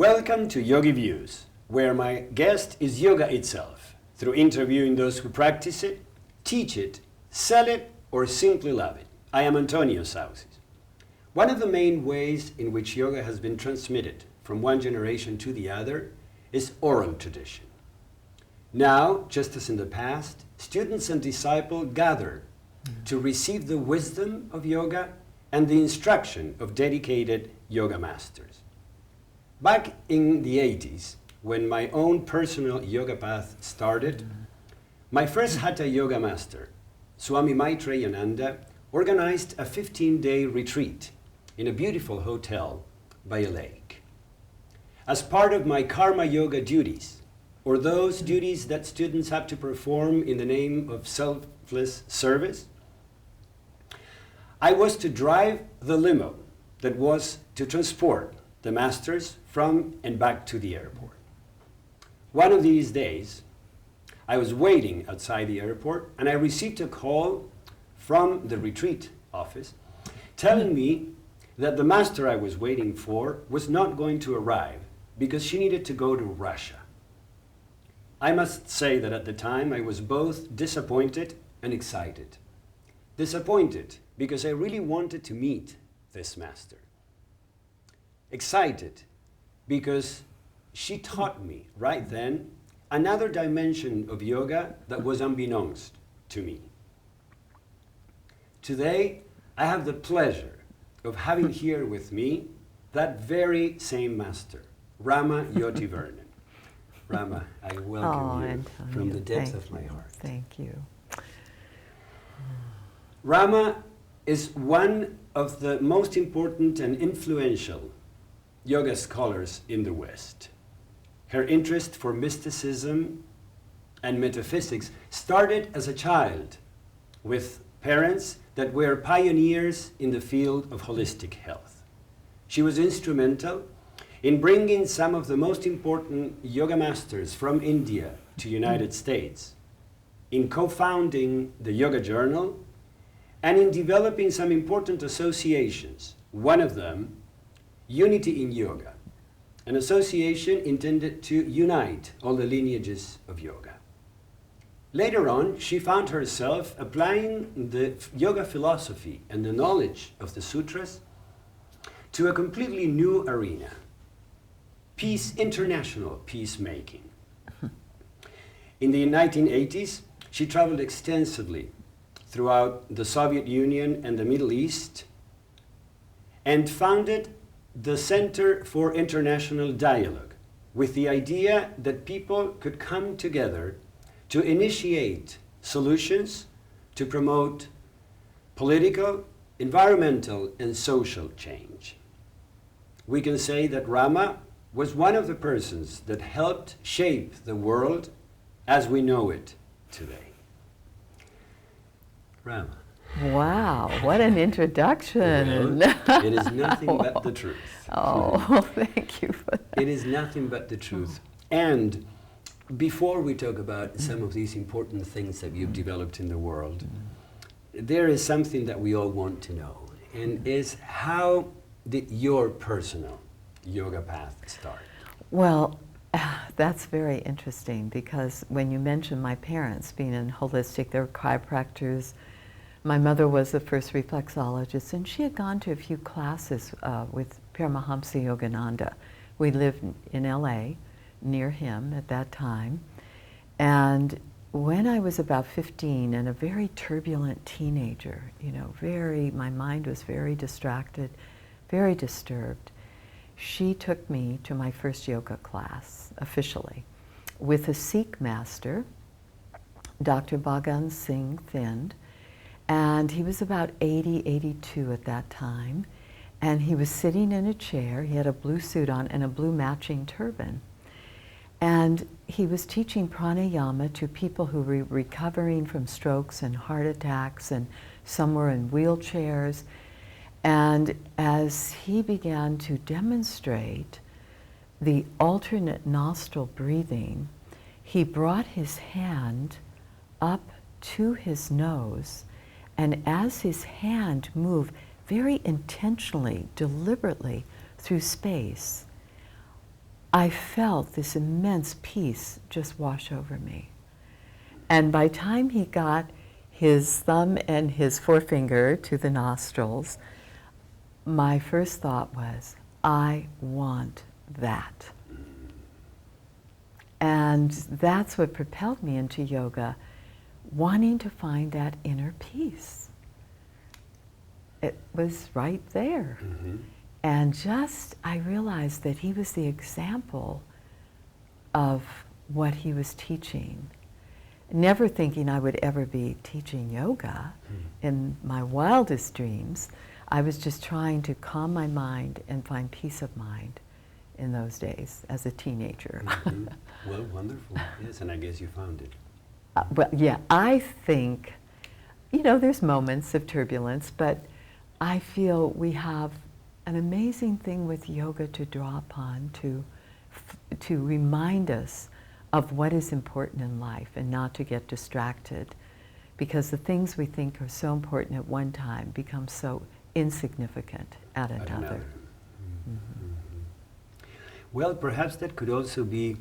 Welcome to YogiViews, where my guest is yoga itself, through interviewing those who practice it, teach it, sell it, or simply love it. I am Antonio Sauces. One of the main ways in which yoga has been transmitted from one generation to the other is oral tradition. Now, just as in the past, students and disciples gather to receive the wisdom of yoga and the instruction of dedicated yoga masters. Back in the 80s, when my own personal yoga path started, my first Hatha yoga master, Swami Maitreyananda, organized a 15-day retreat in a beautiful hotel by a lake. As part of my karma yoga duties, or those duties that students have to perform in the name of selfless service, I was to drive the limo that was to transport the masters from and back to the airport. One of these days, I was waiting outside the airport and I received a call from the retreat office telling me that the master I was waiting for was not going to arrive because she needed to go to Russia. I must say that at the time I was both disappointed and excited. Disappointed because I really wanted to meet this master. Excited because she taught me right then another dimension of yoga that was unbeknownst to me. Today, I have the pleasure of having here with me that very same master, Rama Jyoti Vernon. Rama, I welcome you Antonio, from the depths of my heart. Thank you. Rama is one of the most important and influential yoga scholars in the West. Her interest for mysticism and metaphysics started as a child with parents that were pioneers in the field of holistic health. She was instrumental in bringing some of the most important yoga masters from India to United States, in co-founding the Yoga Journal, and in developing some important associations. One of them, Unity in Yoga, an association intended to unite all the lineages of yoga. Later on, she found herself applying the yoga philosophy and the knowledge of the sutras to a completely new arena, international peacemaking. In the 1980s, she traveled extensively throughout the Soviet Union and the Middle East and founded the Center for International Dialogue with the idea that people could come together to initiate solutions to promote political, environmental, and social change. We can say that Rama was one of the persons that helped shape the world as we know it today. Rama. Wow, what an introduction. Well, it is nothing but the truth. Oh, thank you for that. It is nothing but the truth. And before we talk about some of these important things that you've developed in the world, there is something that we all want to know, and is how did your personal yoga path start? Well, that's very interesting because when you mentioned my parents being in holistic, they were chiropractors. My mother was the first reflexologist, and she had gone to a few classes with Paramahamsa Yogananda. We lived in LA, near him at that time. And when I was about 15 and a very turbulent teenager, my mind was very distracted, very disturbed, she took me to my first yoga class, officially, with a Sikh master, Dr. Bhagan Singh Thind, and he was about 80, 82 at that time, and he was sitting in a chair. He had a blue suit on and a blue matching turban. And he was teaching pranayama to people who were recovering from strokes and heart attacks, and some were in wheelchairs. And as he began to demonstrate the alternate nostril breathing, he brought his hand up to his nose, and as his hand moved very intentionally, deliberately through space, I felt this immense peace just wash over me. And by the time he got his thumb and his forefinger to the nostrils, my first thought was, I want that. And that's what propelled me into yoga, wanting to find that inner peace. It was right there. Mm-hmm. And just, I realized that he was the example of what he was teaching. Never thinking I would ever be teaching yoga in my wildest dreams. I was just trying to calm my mind and find peace of mind in those days as a teenager. Mm-hmm. Well, wonderful. Yes, and I guess you found it. Well, yeah, I think, you know, there's moments of turbulence, but I feel we have an amazing thing with yoga to draw upon to remind us of what is important in life and not to get distracted, because the things we think are so important at one time become so insignificant at another. Mm-hmm. Well, perhaps that could also be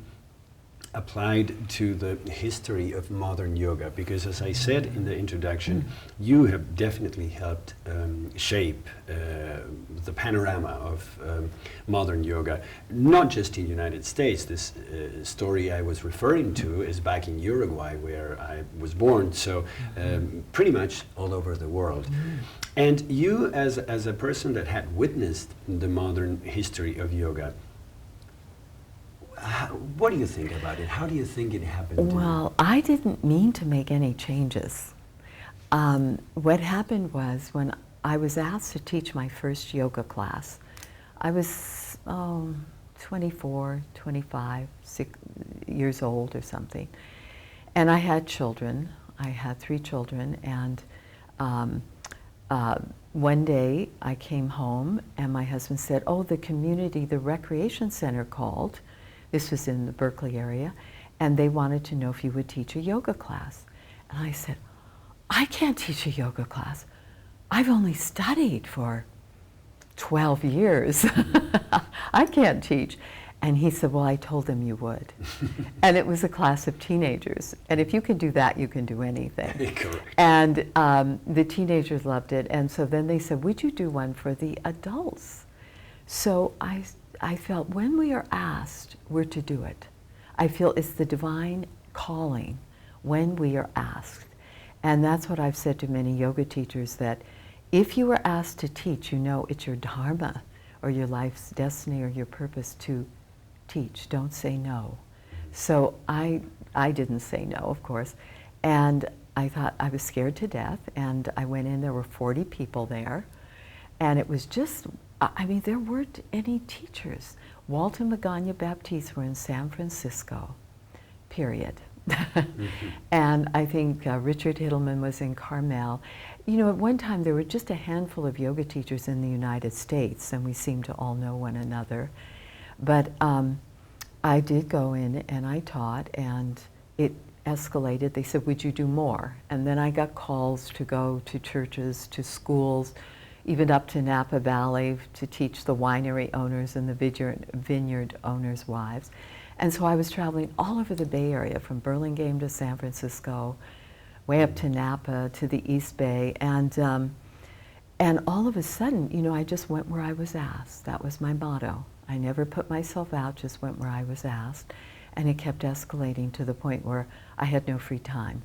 applied to the history of modern yoga, because as I said in the introduction, you have definitely helped shape the panorama of modern yoga, not just in the United States. This story I was referring to is back in Uruguay, where I was born, so pretty much all over the world. And you, as a person that had witnessed the modern history of yoga, what do you think about it? How do you think it happened? Well, I didn't mean to make any changes. What happened was when I was asked to teach my first yoga class, I was 24, 25 years old or something. And I had children. I had 3 children. And one day I came home and my husband said, oh, the recreation center called. This was in the Berkeley area, and they wanted to know if you would teach a yoga class. And I said, I can't teach a yoga class. I've only studied for 12 years. I can't teach. And he said, well, I told them you would. And it was a class of teenagers. And if you can do that, you can do anything. Correct. And the teenagers loved it. And so then they said, would you do one for the adults? So I felt when we are asked, we're to do it. I feel it's the divine calling when we are asked. And that's what I've said to many yoga teachers, that if you are asked to teach, you know it's your dharma or your life's destiny or your purpose to teach. Don't say no. So I didn't say no, of course. And I thought I was scared to death. And I went in, there were 40 people there. And it was just, I mean, there weren't any teachers. Walt and Magana Baptiste were in San Francisco, period. And I think Richard Hittleman was in Carmel. You know, at one time there were just a handful of yoga teachers in the United States, and we seemed to all know one another. But I did go in and I taught, and it escalated. They said, would you do more? And then I got calls to go to churches, to schools, even up to Napa Valley to teach the winery owners and the vineyard owners' wives. And so I was traveling all over the Bay Area, from Burlingame to San Francisco, way up to Napa, to the East Bay. And all of a sudden, you know, I just went where I was asked. That was my motto. I never put myself out, just went where I was asked. And it kept escalating to the point where I had no free time.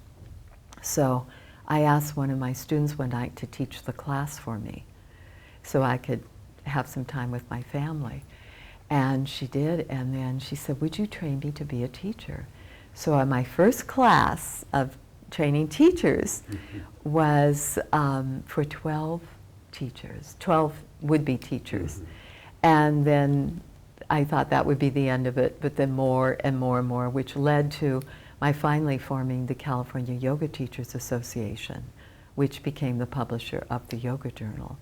So I asked one of my students one night to teach the class for me so I could have some time with my family. And she did, and then she said, would you train me to be a teacher? So my first class of training teachers was for 12 teachers, 12 would-be teachers. And then I thought that would be the end of it, but then more and more and more, which led to my finally forming the California Yoga Teachers Association, which became the publisher of the Yoga Journal.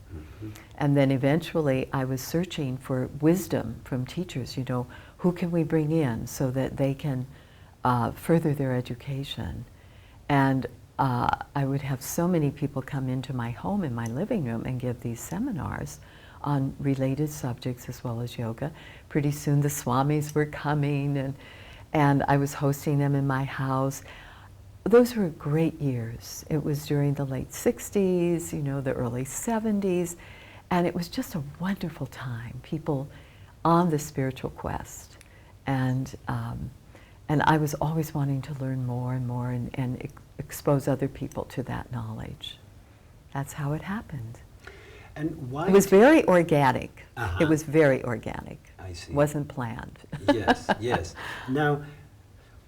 And then eventually I was searching for wisdom from teachers, you know, who can we bring in so that they can further their education. And I would have so many people come into my home, in my living room, and give these seminars on related subjects as well as yoga. Pretty soon the Swamis were coming, and I was hosting them in my house. Those were great years. It was during the late 60s, you know, the early 70s, and it was just a wonderful time. People on the spiritual quest, and I was always wanting to learn more and more and expose other people to that knowledge. That's how it happened. And why? It was very organic. Uh-huh. It was very organic. I see. Wasn't planned. Yes, yes. Now,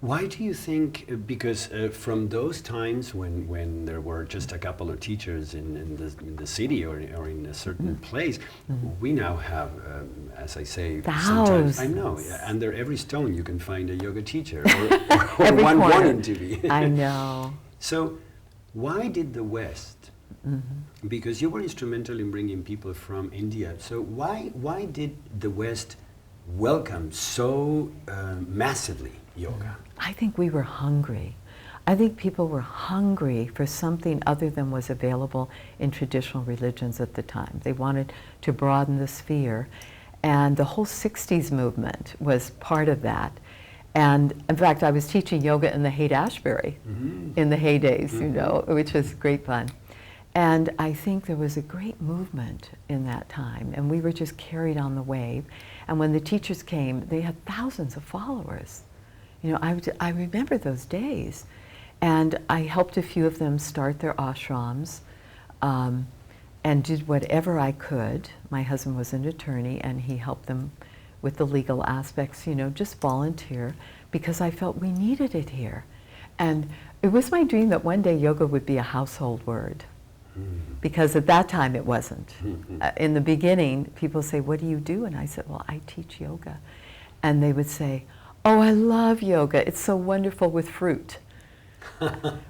why do you think, because from those times when there were just a couple of teachers in the city or in a certain place, we now have, as I say, thousands. sometimes, I know, under every stone you can find a yoga teacher or Every one corner. wanting to be. I know. So why did the West, because you were instrumental in bringing people from India, so why did the West welcome so massively yoga? I think we were hungry. I think people were hungry for something other than was available in traditional religions at the time. They wanted to broaden the sphere, and the whole 60s movement was part of that. And in fact, I was teaching yoga in the Haight-Ashbury in the heydays, you know, which was great fun. And I think there was a great movement in that time, and we were just carried on the wave. And when the teachers came, they had thousands of followers. You know, I remember those days. And I helped a few of them start their ashrams and did whatever I could. My husband was an attorney, and he helped them with the legal aspects, you know, just volunteer, because I felt we needed it here. And it was my dream that one day yoga would be a household word. Because at that time it wasn't. In the beginning, people say, "What do you do?" And I said, "Well, I teach yoga." And they would say, "Oh, I love yoga. It's so wonderful with fruit."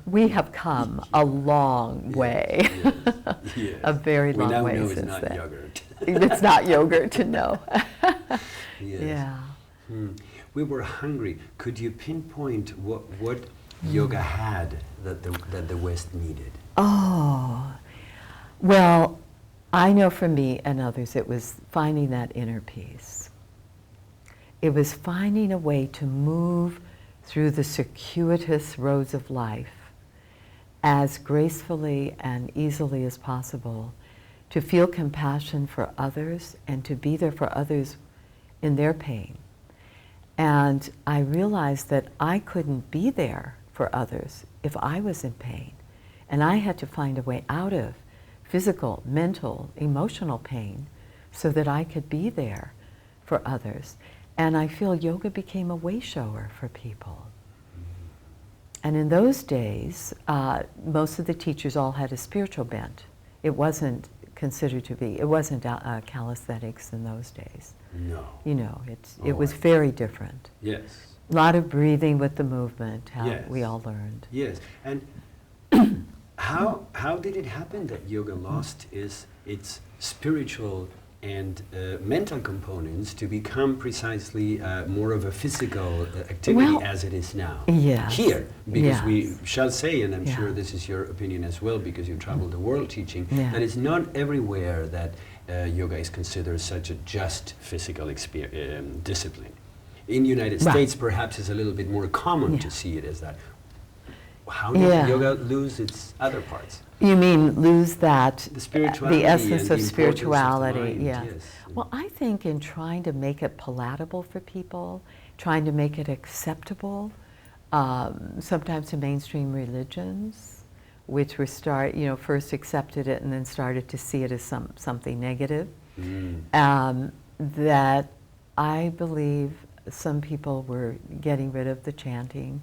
We have come a long way. Yes. A very long way know since it's not then. yogurt. It's not yogurt, no. Yes. Yeah. We were hungry. Could you pinpoint what yoga had that the West needed? Oh, well, I know for me and others it was finding that inner peace. It was finding a way to move through the circuitous roads of life as gracefully and easily as possible, to feel compassion for others and to be there for others in their pain. And I realized that I couldn't be there for others if I was in pain. And I had to find a way out of physical, mental, emotional pain so that I could be there for others. And I feel yoga became a way shower for people. And in those days, most of the teachers all had a spiritual bent. It wasn't considered to be, it wasn't calisthenics in those days. No. You know, it was very different. Yes. A lot of breathing with the movement, how Yes. we all learned. Yes. And how did it happen that yoga lost its spiritual and mental components to become precisely more of a physical activity as it is now? Yes. Here, because Yes. we shall say, and I'm Yeah. sure this is your opinion as well, because you travel the world teaching, Yeah. that it's not everywhere that yoga is considered such a just physical discipline. In the United Right. States, perhaps it's a little bit more common Yeah. to see it as that. How did Yeah. yoga lose its other parts? You mean lose that, The spirituality the essence and the of importance of the spirituality, mind, yes. yes. Well, I think in trying to make it palatable for people, trying to make it acceptable, sometimes to mainstream religions, which were first accepted it and then started to see it as something negative, that I believe some people were getting rid of the chanting,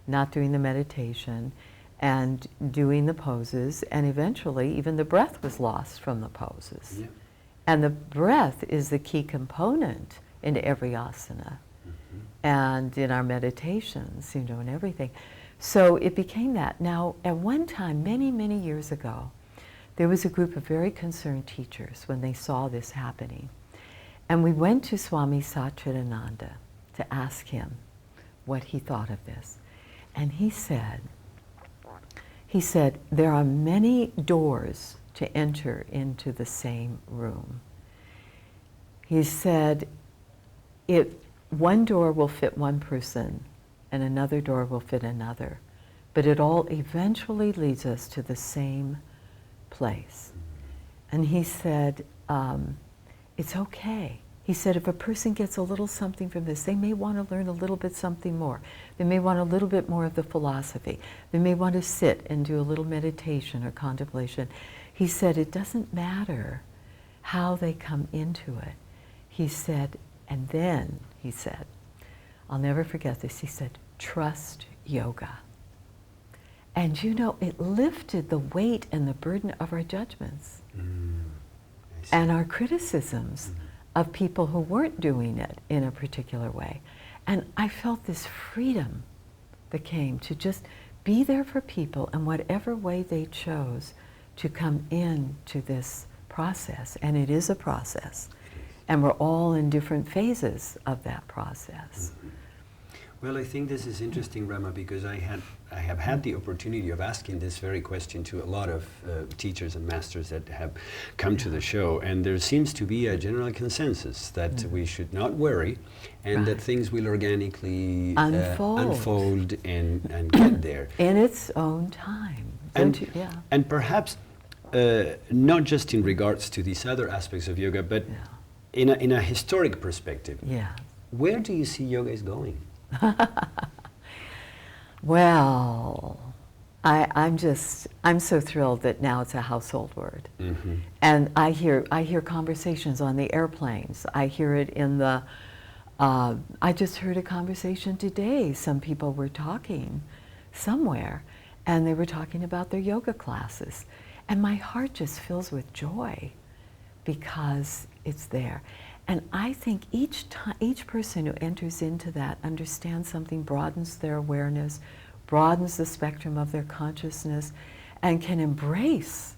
not doing the meditation, and doing the poses, and eventually even the breath was lost from the poses. Yeah. And the breath is the key component in every asana and in our meditations, and everything. So it became that. Now, at one time, many, many years ago, there was a group of very concerned teachers when they saw this happening. And we went to Swami Satchidananda to ask him what he thought of this. And he said, there are many doors to enter into the same room. He said, one door will fit one person and another door will fit another, but it all eventually leads us to the same place. And he said, it's okay. He said, if a person gets a little something from this, they may want to learn a little bit something more. They may want a little bit more of the philosophy. They may want to sit and do a little meditation or contemplation. He said, it doesn't matter how they come into it. He said, and then, he said, I'll never forget this, he said, trust yoga. And you know, it lifted the weight and the burden of our judgments and our criticisms of people who weren't doing it in a particular way. And I felt this freedom that came to just be there for people in whatever way they chose to come into this process. And it is a process. And we're all in different phases of that process. Well, I think this is interesting, Rama, because I have had the opportunity of asking this very question to a lot of teachers and masters that have come to the show, and there seems to be a general consensus that we should not worry, and that things will organically unfold and get there. In its own time. And perhaps not just in regards to these other aspects of yoga, but in a historic perspective. Where do you see yoga is going? Well, I'm so thrilled that now it's a household word. And I hear conversations on the airplanes. I hear it in the, I just heard a conversation today. Some people were talking somewhere and they were talking about their yoga classes. And my heart just fills with joy because it's there. And I think each person who enters into that understands something, broadens their awareness, broadens the spectrum of their consciousness, and can embrace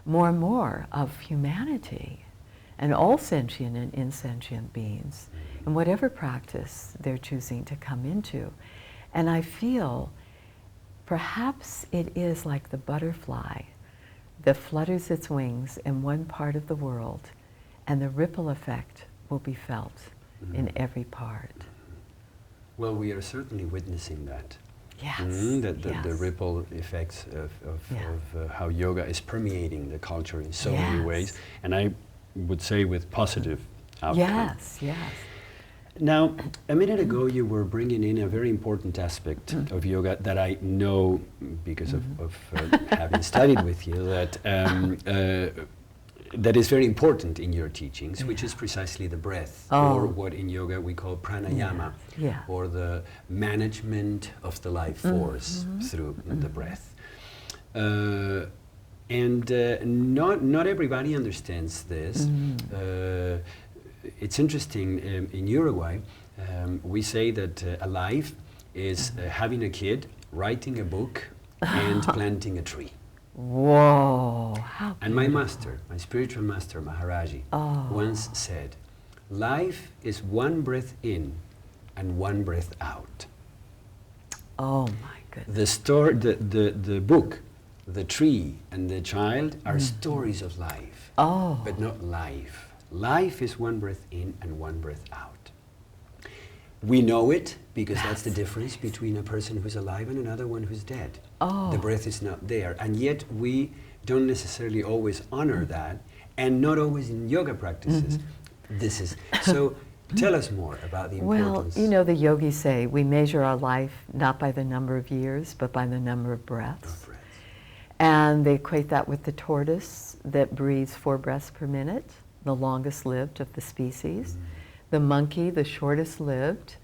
more and more of humanity and all sentient and insentient beings in whatever practice they're choosing to come into. And I feel perhaps it is like the butterfly that flutters its wings in one part of the world, and the ripple effect will be felt in every part. Well, we are certainly witnessing that. Yes. The ripple effects of how yoga is permeating the culture in so many ways, and I would say with positive outcome. Yes. Now, a minute ago you were bringing in a very important aspect of yoga that I know because of having studied with you, that is very important in your teachings, which is precisely the breath, or what in yoga we call pranayama, or the management of the life force through the breath. And not everybody understands this. It's interesting, in Uruguay, we say that a life is having a kid, writing a book, and planting a tree. Whoa! How and my master, my spiritual master, Maharaji, once said, life is one breath in and one breath out. Oh my goodness. The book, the tree, and the child are stories of life, but not life. Life is one breath in and one breath out. We know it because that's the difference between a person who's alive and another one who's dead. The breath is not there, and yet we don't necessarily always honor that, and not always in yoga practices. This is so. Tell us more about the importance. Well, you know, the yogis say we measure our life not by the number of years, but by the number of breaths. And they equate that with the tortoise that breathes 4 breaths per minute, the longest lived of the species. The monkey, the shortest lived,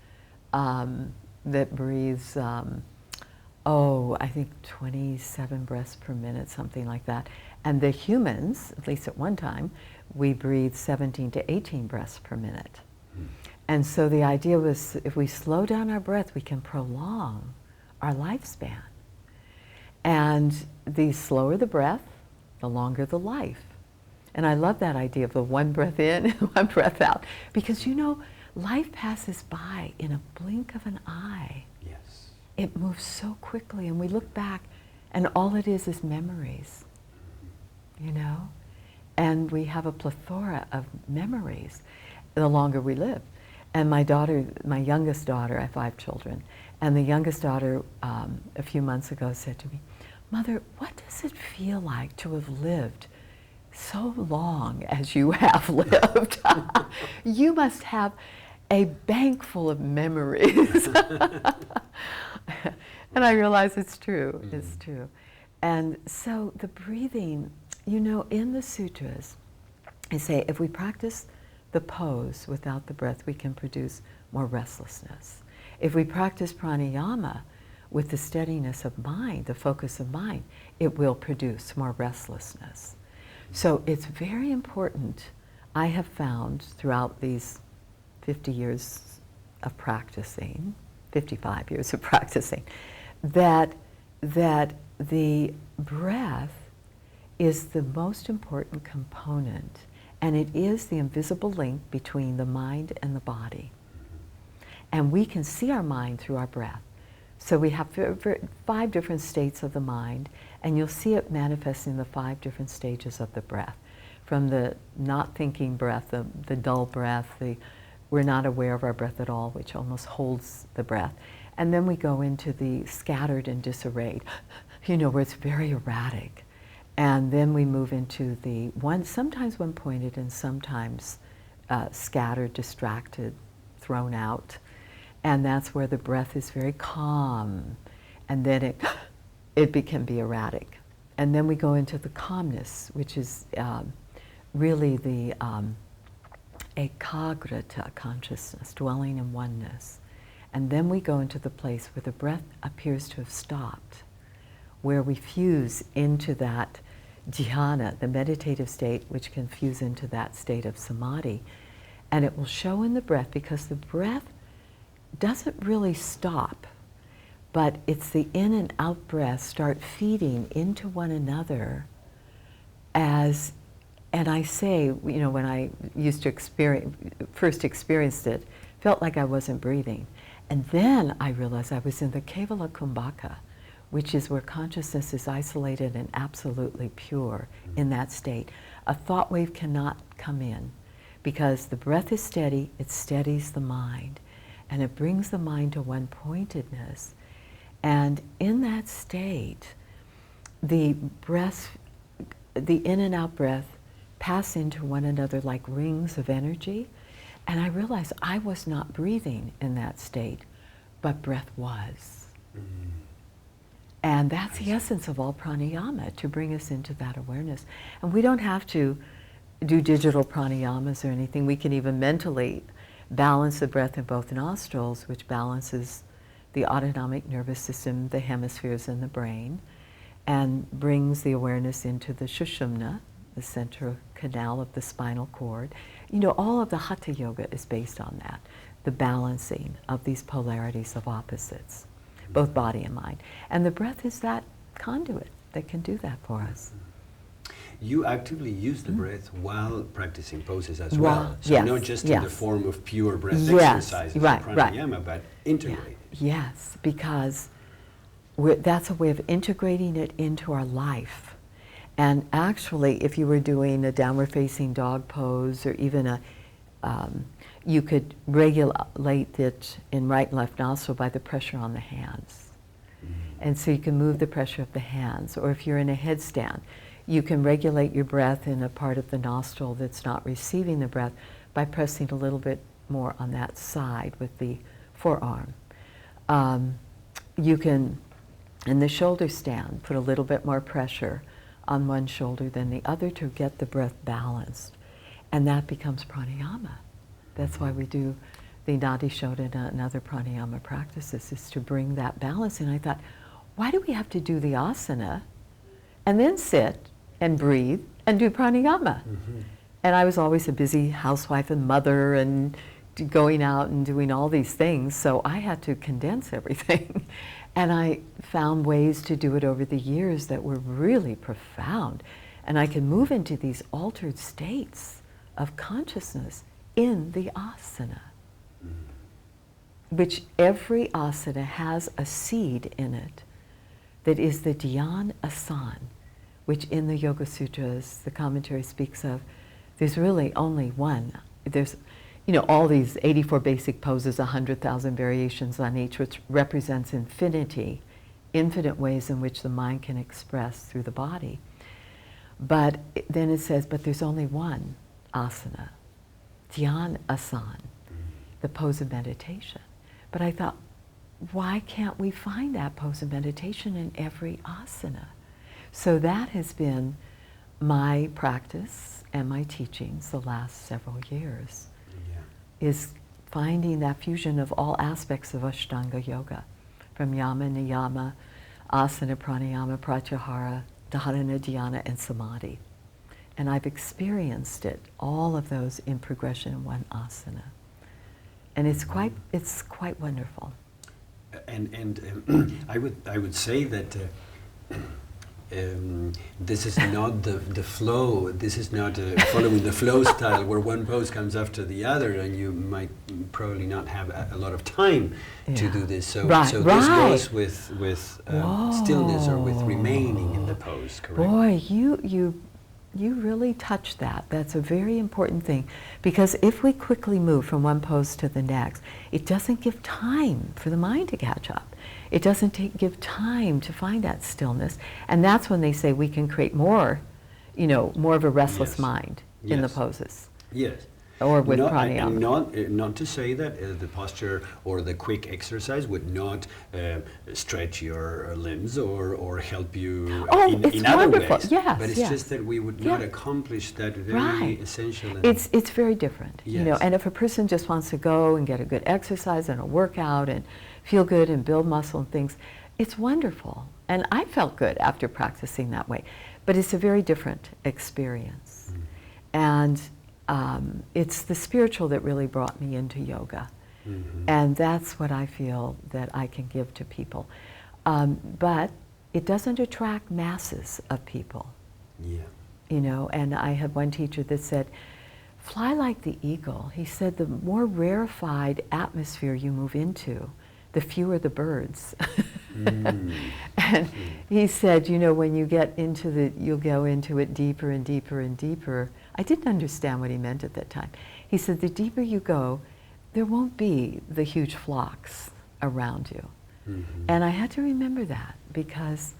that breathes, I think 27 breaths per minute, something like that. And the humans, at least at one time, we breathe 17 to 18 breaths per minute. And so the idea was, if we slow down our breath, we can prolong our lifespan. And the slower the breath, the longer the life. And I love that idea of the one breath in, one breath out. Because you know, life passes by in a blink of an eye. Yes. It moves so quickly, and we look back, and all it is memories, you know? And we have a plethora of memories. the longer we live. And my daughter, my youngest daughter, I have 5 children, and the youngest daughter a few months ago said to me, "Mother, what does it feel like to have lived so long as you have lived? You must have a bank full of memories." And I realize it's true, it's true. And so the breathing, you know, in the sutras, I say if we practice the pose without the breath, we can produce more restlessness. If we practice pranayama with the steadiness of mind, the focus of mind, it will produce more restlessness. So it's very important, I have found throughout these 50 years of practicing, 55 years of practicing, that the breath is the most important component, and it is the invisible link between the mind and the body. And we can see our mind through our breath. So we have 5 different states of the mind, and you'll see it manifest in the 5 different stages of the breath. From the not thinking breath, the dull breath, we're not aware of our breath at all, which almost holds the breath. And then we go into the scattered and disarrayed, you know, where it's very erratic. And then we move into the sometimes one-pointed and sometimes scattered, distracted, thrown out. And that's where the breath is very calm. And then it can be erratic. And then we go into the calmness, which is really the ekagrata consciousness, dwelling in oneness. And then we go into the place where the breath appears to have stopped, where we fuse into that dhyana, the meditative state, which can fuse into that state of samadhi. And it will show in the breath, because the breath doesn't really stop, but it's the in and out breath start feeding into one another as, and I say, you know, when I used to first experienced it, felt like I wasn't breathing. And then I realized I was in the Kevala Kumbhaka, which is where consciousness is isolated and absolutely pure in that state. A thought wave cannot come in, because the breath is steady, it steadies the mind, and it brings the mind to one-pointedness. And in that state, the breath, the in and out breath pass into one another like rings of energy. And I realized I was not breathing in that state, but breath was. And that's the essence of all pranayama, to bring us into that awareness. And we don't have to do digital pranayamas or anything. We can even mentally balance the breath in both nostrils, which balances the autonomic nervous system, the hemispheres in the brain, and brings the awareness into the sushumna, the central canal of the spinal cord. You know, all of the hatha yoga is based on that, the balancing of these polarities of opposites, both body and mind. And the breath is that conduit that can do that for us. You actively use the breath while practicing poses as well. So yes, not just in the form of pure breath yes, exercises, right, pranayama, but integrate. Yes, because that's a way of integrating it into our life. And actually, if you were doing a downward facing dog pose, or even you could regulate it in right and left nostril by the pressure on the hands. And so you can move the pressure of the hands. Or if you're in a headstand, you can regulate your breath in a part of the nostril that's not receiving the breath by pressing a little bit more on that side with the forearm. You can, in the shoulder stand, put a little bit more pressure on one shoulder than the other to get the breath balanced. And that becomes pranayama. That's why we do the Nadi Shodhana and other pranayama practices, is to bring that balance. And I thought, why do we have to do the asana and then sit and breathe and do pranayama? And I was always a busy housewife and mother and going out and doing all these things, so I had to condense everything. And I found ways to do it over the years that were really profound. And I could move into these altered states of consciousness in the asana, which every asana has a seed in it that is the dhyan asan, which in the Yoga Sutras, the commentary speaks of. There's really only one. you know, all these 84 basic poses, 100,000 variations on each, which represents infinity, infinite ways in which the mind can express through the body. But then it says, but there's only one asana, Dhyan Asan, the pose of meditation. But I thought, why can't we find that pose of meditation in every asana? So that has been my practice and my teachings the last several years, is finding that fusion of all aspects of Ashtanga yoga, from yama, niyama, asana, pranayama, pratyahara, dharana, dhyana, and samadhi. And I've experienced it, all of those in progression in one asana. And it's quite wonderful. And I would say that this is not the flow. This is not following the flow style where one pose comes after the other, and you might probably not have a lot of time to do this. So, so this goes with stillness or with remaining in the pose. Correct? Boy, you really touched that. That's a very important thing, because if we quickly move from one pose to the next, it doesn't give time for the mind to catch up. It doesn't give time to find that stillness, and that's when they say we can create more, you know, more of a restless mind in the poses. Yes. Or with pranayama. Not to say that the posture or the quick exercise would not stretch your limbs or help you in other ways. Yes, but it's just that we would not accomplish that very essential. It's very different, yes. You know. And if a person just wants to go and get a good exercise and a workout and feel good and build muscle and things, it's wonderful. And I felt good after practicing that way. But it's a very different experience. And it's the spiritual that really brought me into yoga. And that's what I feel that I can give to people. But it doesn't attract masses of people. You know, and I had one teacher that said, fly like the eagle. He said the more rarefied atmosphere you move into, the fewer the birds. And he said, you know, when you get into you'll go into it deeper and deeper and deeper. I didn't understand what he meant at that time. He said, the deeper you go, there won't be the huge flocks around you. And I had to remember that, because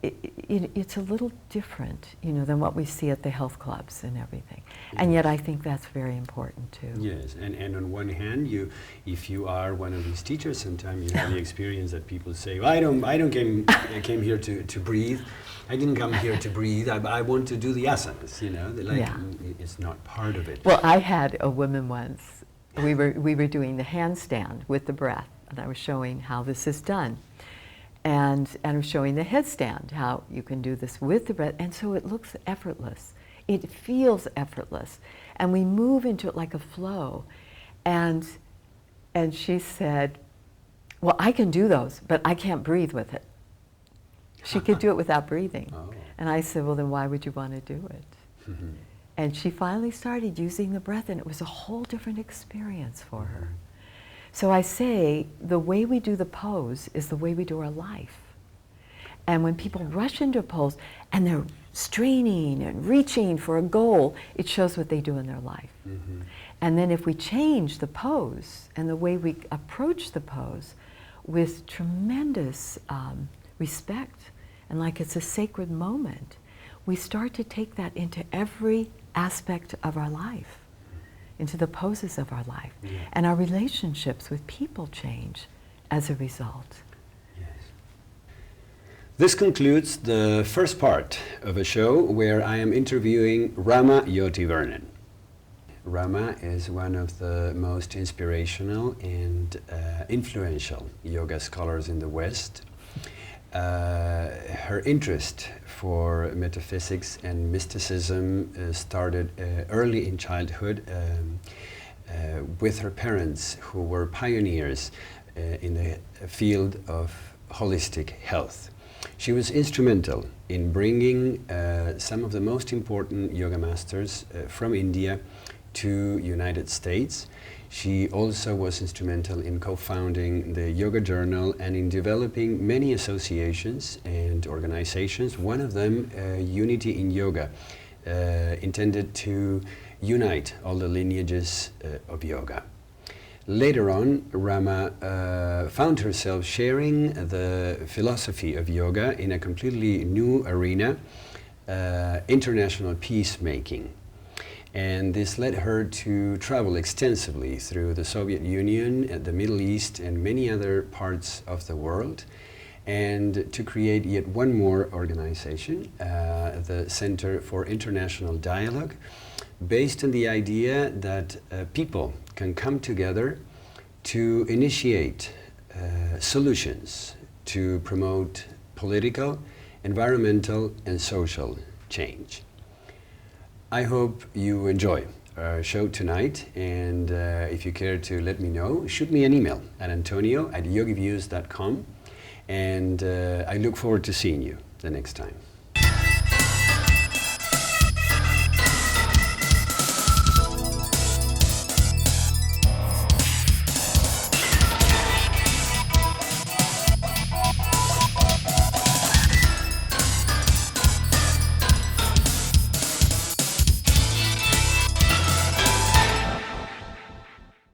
it's a little different, you know, than what we see at the health clubs and everything. And yet I think that's very important too. Yes, and on one hand, if you are one of these teachers, sometimes you have the experience that people say, well, I came here to breathe. I didn't come here to breathe. I want to do the asanas, you know. It's not part of it. Well, I had a woman once. We were doing the handstand with the breath, and I was showing how this is done. And I'm showing the headstand, how you can do this with the breath, and so it looks effortless. It feels effortless, and we move into it like a flow. And she said, well, I can do those, but I can't breathe with it. She could do it without breathing. And I said, well, then why would you want to do it? And she finally started using the breath, and it was a whole different experience for her. So I say, the way we do the pose is the way we do our life. And when people rush into a pose and they're straining and reaching for a goal, it shows what they do in their life. And then if we change the pose and the way we approach the pose with tremendous respect, and like it's a sacred moment, we start to take that into every aspect of our life, into the poses of our life. And our relationships with people change as a result. This concludes the first part of a show where I am interviewing Rama Jyoti Vernon. Rama is one of the most inspirational and influential yoga scholars in the West. Her interest for metaphysics and mysticism started early in childhood with her parents, who were pioneers in the field of holistic health. She was instrumental in bringing some of the most important yoga masters from India to United States. She also was instrumental in co-founding the Yoga Journal and in developing many associations and organizations. One of them, Unity in Yoga, intended to unite all the lineages of yoga. Later on, Rama found herself sharing the philosophy of yoga in a completely new arena, international peacemaking. And this led her to travel extensively through the Soviet Union, the Middle East, and many other parts of the world, and to create yet one more organization, the Center for International Dialogue, based on the idea that people can come together to initiate solutions to promote political, environmental, and social change. I hope you enjoy our show tonight, and if you care to let me know, shoot me an email at antonio@yogiviews.com, and I look forward to seeing you the next time.